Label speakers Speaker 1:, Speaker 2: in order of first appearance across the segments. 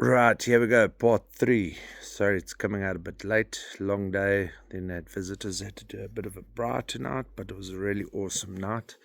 Speaker 1: Right, here we go, part 3. Sorry, it's coming out a bit late. Long day. Then had visitors. Had to do a bit of a bra tonight, but it was a really awesome night.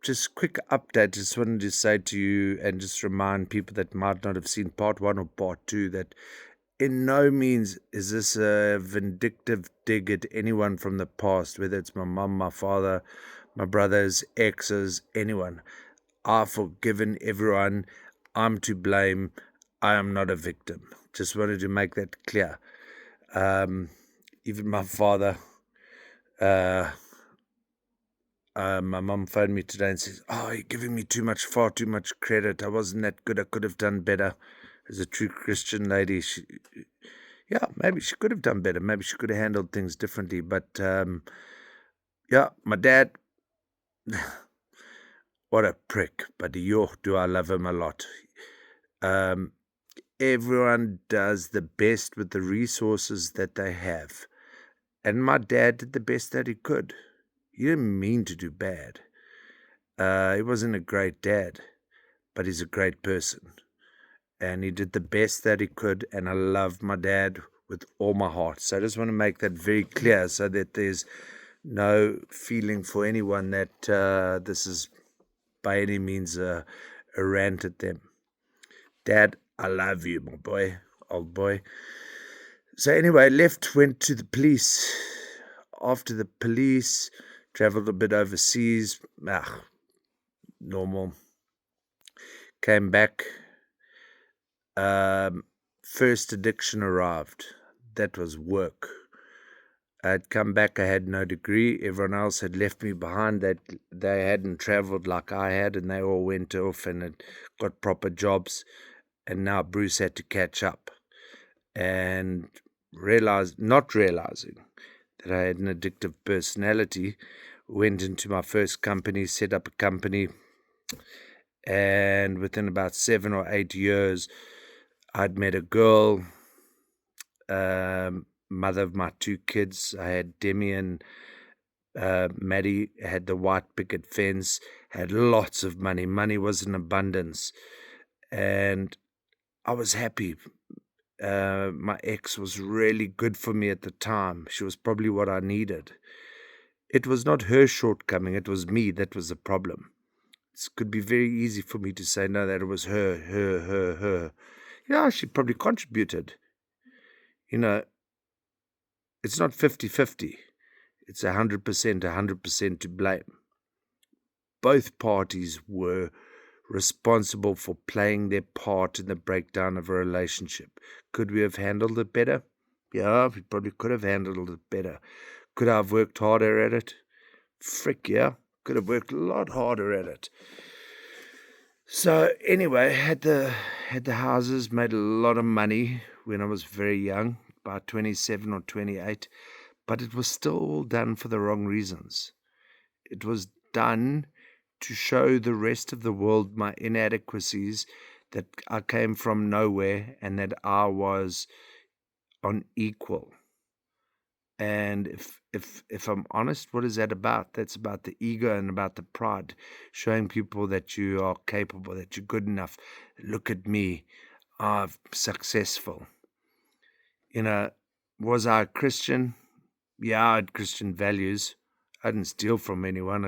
Speaker 1: Just quick update. Just wanted to say to you and just remind people that might not have seen part 1 or part 2 that in no means is this a vindictive dig at anyone from the past, whether it's my mum, my father, my brothers, exes, anyone. I've forgiven everyone. I'm to blame. I am not a victim. Just wanted to make that clear. Um, Even my father, uh, my mum phoned me today and says, "Oh, you're giving me far too much credit. I wasn't that good. I could have done better." As a true Christian lady, yeah, maybe she could have done better. Maybe she could have handled things differently. But yeah, my dad, what a prick. But yo, do I love him a lot. Um, Everyone does the best with the resources that they have. And my dad did the best that he could. He didn't mean to do bad. He wasn't a great dad, but he's a great person. And he did the best that he could. And I love my dad with all my heart. So I just want to make that very clear so that there's no feeling for anyone that this is by any means a rant at them. Dad, I love you, my boy, old boy. So anyway, went to the police. After the police, traveled a bit overseas. Normal. Came back. First addiction arrived. That was work. I'd come back. I had no degree. Everyone else had left me behind. They hadn't traveled like I had, and they all went off and had got proper jobs. And now Bruce had to catch up. And not realizing that I had an addictive personality, went into my first company, set up a company, and within about 7 or 8 years, I'd met a girl, mother of my 2 kids. I had Demi and Maddie, had the white picket fence, had lots of money. Money was in abundance, and I was happy. My ex was really good for me at the time. She was probably what I needed. It was not her shortcoming, it was me that was the problem. It could be very easy for me to say, no, that it was her. Yeah, she probably contributed. You know, it's not 50-50. It's 100% to blame. Both parties were responsible for playing their part in the breakdown of a relationship. Could we have handled it better? Yeah, we probably could have handled it better. Could I have worked harder at it? Frick, yeah. Could have worked a lot harder at it. So anyway, had the houses, made a lot of money when I was very young, about 27 or 28, but it was still done for the wrong reasons. It was done to show the rest of the world my inadequacies, that I came from nowhere and that I was unequal. And if I'm honest, what is that about? That's about the ego and about the pride, showing people that you are capable, that you're good enough. Look at me, I'm successful. Was I a Christian? Yeah, I had Christian values. I didn't steal from anyone.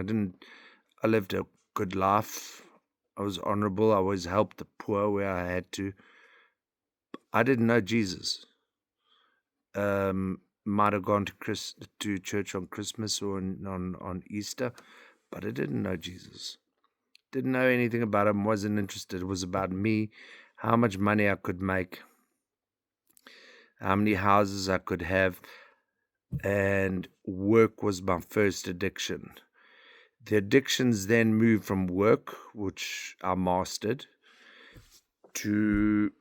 Speaker 1: I lived a good life. I was honorable. I always helped the poor where I had to. I didn't know Jesus. Might have gone to church on Christmas or on Easter, but I didn't know Jesus. Didn't know anything about him, wasn't interested. It was about me, how much money I could make, how many houses I could have, and work was my first addiction. The addictions then moved from work, which I mastered, to,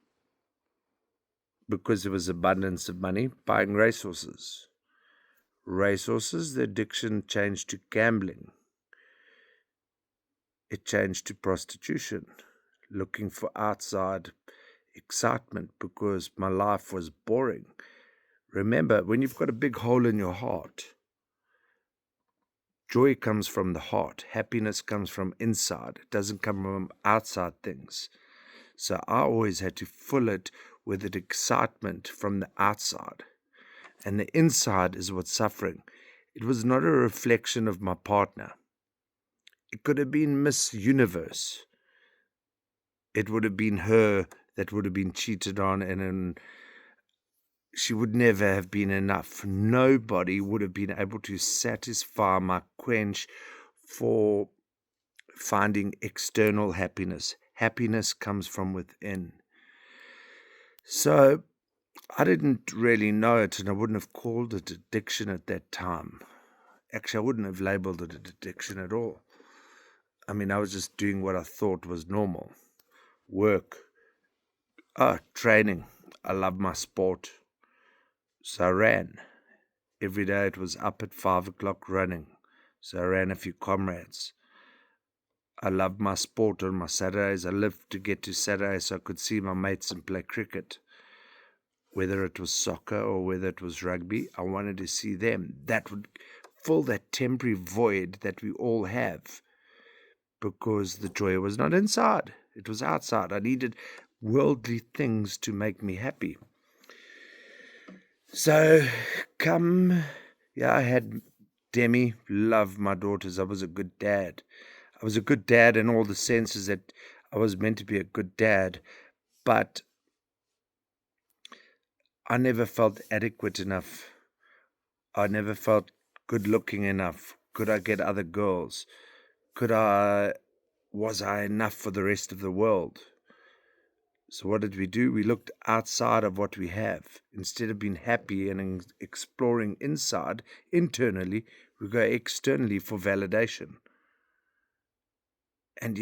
Speaker 1: because there was abundance of money, buying racehorses. The addiction changed to gambling. It changed to prostitution, looking for outside excitement because my life was boring. Remember, when you've got a big hole in your heart, joy comes from the heart. Happiness comes from inside. It doesn't come from outside things. So I always had to fill it with an excitement from the outside. And the inside is what's suffering. It was not a reflection of my partner. It could have been Miss Universe. It would have been her that would have been cheated on, and she would never have been enough. Nobody would have been able to satisfy my quench for finding external happiness. Happiness comes from within. So I didn't really know it, and I wouldn't have called it addiction at that time. Actually, I wouldn't have labeled it addiction at all. I mean, I was just doing what I thought was normal. Work. Training. I love my sport. So I ran. Every day it was up at 5 o'clock running. So I ran a few comrades. I loved my sport on my Saturdays. I lived to get to Saturday so I could see my mates and play cricket. Whether it was soccer or whether it was rugby, I wanted to see them. That would fill that temporary void that we all have, because the joy was not inside, it was outside. I needed worldly things to make me happy. So I had Demi, loved my daughters. I was a good dad. I was a good dad in all the senses that I was meant to be a good dad, but I never felt adequate enough. I never felt good looking enough. Could I get other girls? Was I enough for the rest of the world? So what did we do? We looked outside of what we have. Instead of being happy and exploring internally, we go externally for validation. And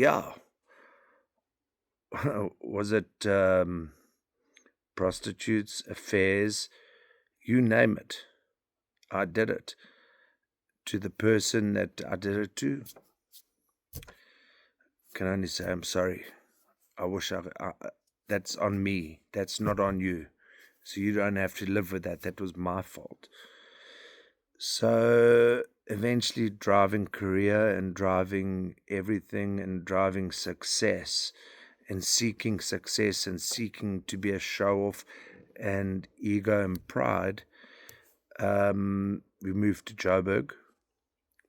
Speaker 1: was it prostitutes, affairs, you name it. I did it to the person that I did it to. Can only say I'm sorry. I wish that's on me. That's not on you. So you don't have to live with that. That was my fault. So eventually driving career and driving everything and driving success and seeking success and seeking to be a show-off and ego and pride, we moved to Joburg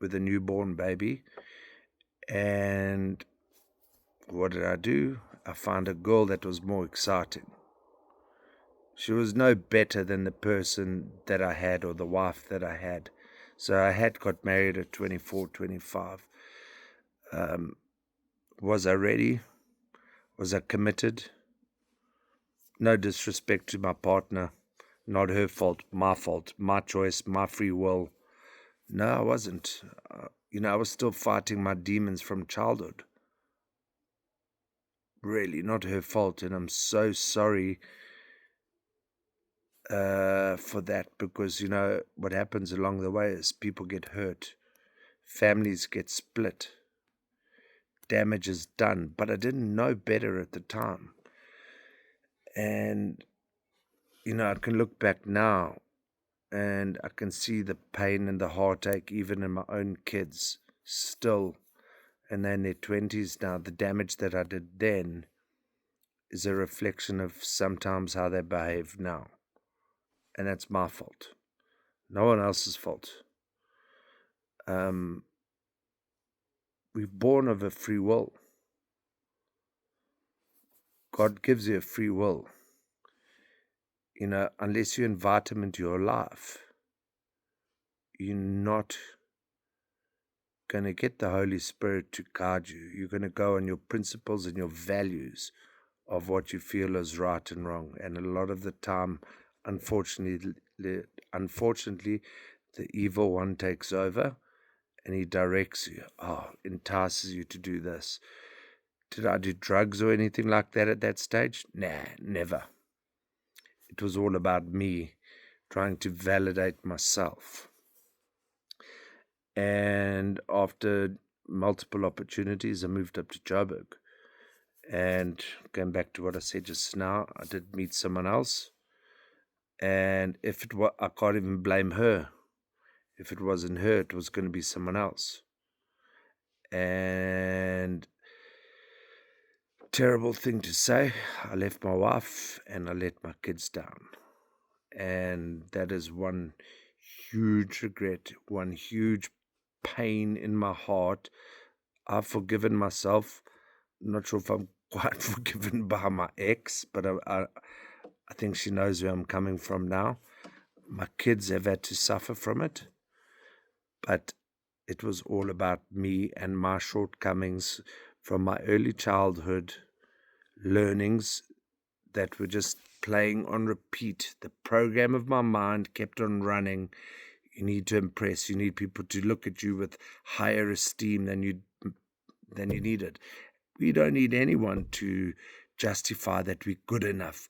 Speaker 1: with a newborn baby. And what did I do? I found a girl that was more exciting. She was no better than the person that I had or the wife that I had. So I had got married at 24, 25. Was I ready? Was I committed? No disrespect to my partner. Not her fault, my choice, my free will. No, I wasn't. I was still fighting my demons from childhood. Really, not her fault. And I'm so sorry for that, because what happens along the way is people get hurt, families get split, damage is done. But I didn't know better at the time, and I can look back now and I can see the pain and the heartache even in my own kids still, and they're in their 20s now. The damage that I did then is a reflection of sometimes how they behave now. And that's my fault. No one else's fault. We're born of a free will. God gives you a free will. Unless you invite him into your life, you're not going to get the Holy Spirit to guide you. You're going to go on your principles and your values of what you feel is right and wrong. And a lot of the time, unfortunately, the evil one takes over and he directs you, entices you to do this. Did I do drugs or anything like that at that stage? Nah, never. It was all about me trying to validate myself. And after multiple opportunities, I moved up to Joburg. And going back to what I said just now, I did meet someone else. And I can't even blame her. If it wasn't her, it was going to be someone else. And terrible thing to say. I left my wife and I let my kids down. And that is one huge regret, one huge pain in my heart. I've forgiven myself. I'm not sure if I'm quite forgiven by my ex, but I think she knows where I'm coming from now. My kids have had to suffer from it, but it was all about me and my shortcomings from my early childhood learnings that were just playing on repeat. The program of my mind kept on running. You need to impress. You need people to look at you with higher esteem than you needed. We don't need anyone to justify that we're good enough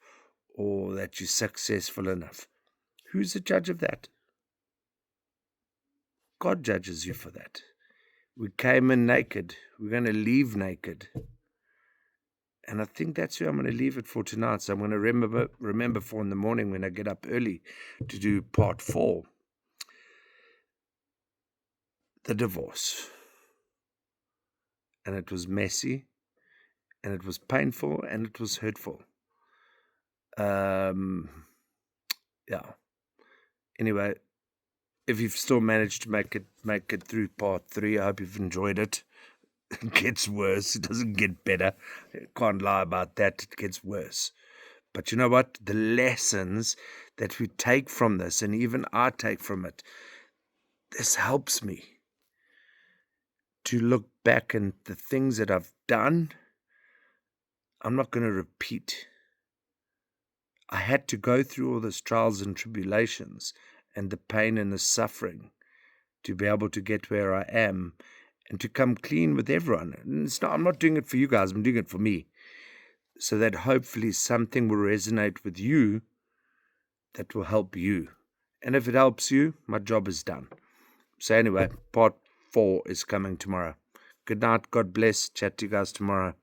Speaker 1: or that you're successful enough. Who's the judge of that? God judges you for that. We came in naked. We're going to leave naked. And I think that's where I'm going to leave it for tonight. So I'm going to remember for in the morning when I get up early to do part 4. The divorce. And it was messy. And it was painful. And it was hurtful. Yeah. Anyway, if you've still managed to make it through part 3, I hope you've enjoyed it. It gets worse. It doesn't get better. I can't lie about that. It gets worse. But you know what? The lessons that we take from this, and even I take from it, this helps me to look back and the things that I've done, I'm not going to repeat. I had to go through all those trials and tribulations and the pain and the suffering to be able to get where I am and to come clean with everyone. And I'm not doing it for you guys. I'm doing it for me. So that hopefully something will resonate with you that will help you. And if it helps you, my job is done. So anyway, part 4 is coming tomorrow. Good night. God bless. Chat to you guys tomorrow.